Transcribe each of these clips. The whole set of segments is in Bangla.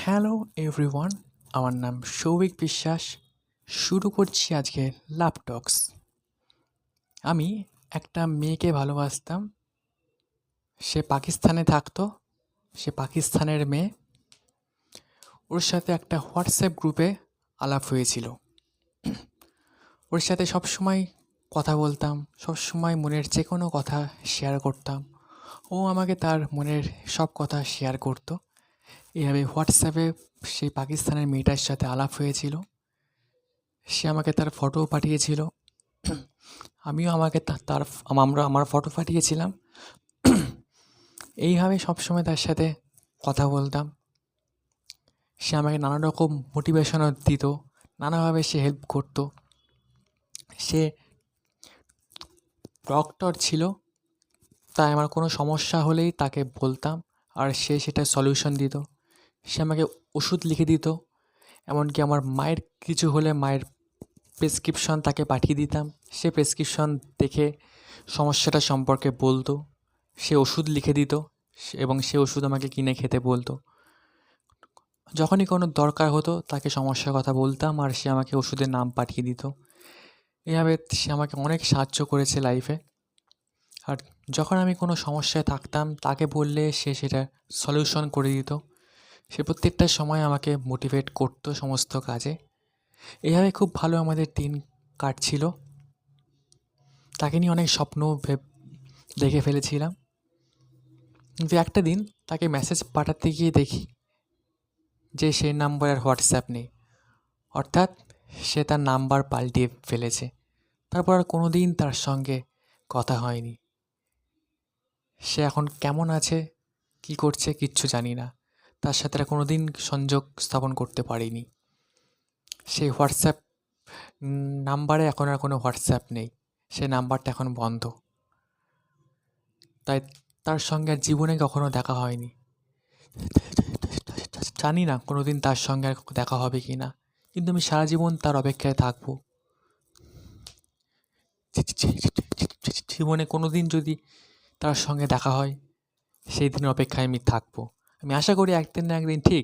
হ্যালো এভরিওয়ান, আমার নাম সৌভিক বিশ্বাস। শুরু করছি আজকে লাভ টক্স। আমি একটা মেয়েকে ভালোবাসতাম। সে পাকিস্তানে থাকতো। সে পাকিস্তানের মেয়ে। ওর সাথে একটা হোয়াটসঅ্যাপ গ্রুপে আলাপ হয়েছিল। ওর সাথে সবসময় কথা বলতাম, সবসময় মনের যে কোনো কথা শেয়ার করতাম। ও আমাকে তার মনের সব কথা শেয়ার করতো। এভাবে হোয়াটসঅ্যাপে সেই পাকিস্তানের মেয়েটার সাথে আলাপ হয়েছিল। সে আমাকে তার ফটোও পাঠিয়েছিল। আমিও আমাকে আমরা আমার ফটো পাঠিয়েছিলাম। এইভাবে সবসময় তার সাথে কথা বলতাম। সে আমাকে নানা রকম মোটিভেশনও দিত, নানাভাবে সে হেল্প করতো। সে ডক্টর ছিল, তাই আমার কোনো সমস্যা হলেই তাকে বলতাম আর সে সেটা সলিউশন দিত। সে আমাকে ওষুধ লিখে দিত। এমনকি আমার মায়ের কিছু হলে মায়ের প্রেসক্রিপশন তাকে পাঠিয়ে দিতাম। সে প্রেসক্রিপশন দেখে সমস্যাটা সম্পর্কে বলতো। সে ওষুধ লিখে দিত এবং সে ওষুধ আমাকে কিনে খেতে বলতো। যখনই কোনো দরকার হতো তাকে সমস্যার কথা বলতাম আর সে আমাকে ওষুধের নাম পাঠিয়ে দিত। এভাবে সে আমাকে অনেক সাহায্য করেছে লাইফে। আর যখন আমি কোনো সমস্যায় থাকতাম তাকে বললে সে সেটা সলিউশন করে দিত। সে প্রত্যেকটা সময় আমাকে মোটিভেট করতো সমস্ত কাজে। এভাবে খুব ভালো আমাদের দিন কাটছিল। তাকে নিয়ে অনেক স্বপ্ন দেখে ফেলেছিলাম। কিন্তু একটা দিন তাকে মেসেজ পাঠাতে গিয়ে দেখি যে সেই নাম্বার আর হোয়াটসঅ্যাপ নেই। অর্থাৎ সে তার নাম্বার পাল্টিয়ে ফেলেছে। তারপর আর কোনো দিন তার সঙ্গে কথা হয়নি। সে এখন কেমন আছে, কী করছে কিচ্ছু জানি না। তার সাথে আর কোনো দিন সংযোগ স্থাপন করতে পারিনি। সেই হোয়াটসঅ্যাপ নাম্বারে এখন আর কোনো হোয়াটসঅ্যাপ নেই। সেই নাম্বারটা এখন বন্ধ। তাই তার সঙ্গে আর জীবনে কখনো দেখা হয়নি। জানি না কোনো দিন তার সঙ্গে আর দেখা হবে কি না, কিন্তু আমি সারা জীবন তার অপেক্ষায় থাকবো। জীবনে কোনো দিন যদি তার সঙ্গে দেখা হয়, সেই দিনের অপেক্ষায় আমি থাকবো। আমি আশা করি একদিন না একদিন ঠিক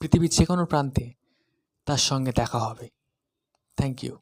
পৃথিবীর যে কোনো প্রান্তে তার সঙ্গে দেখা হবে। Thank you.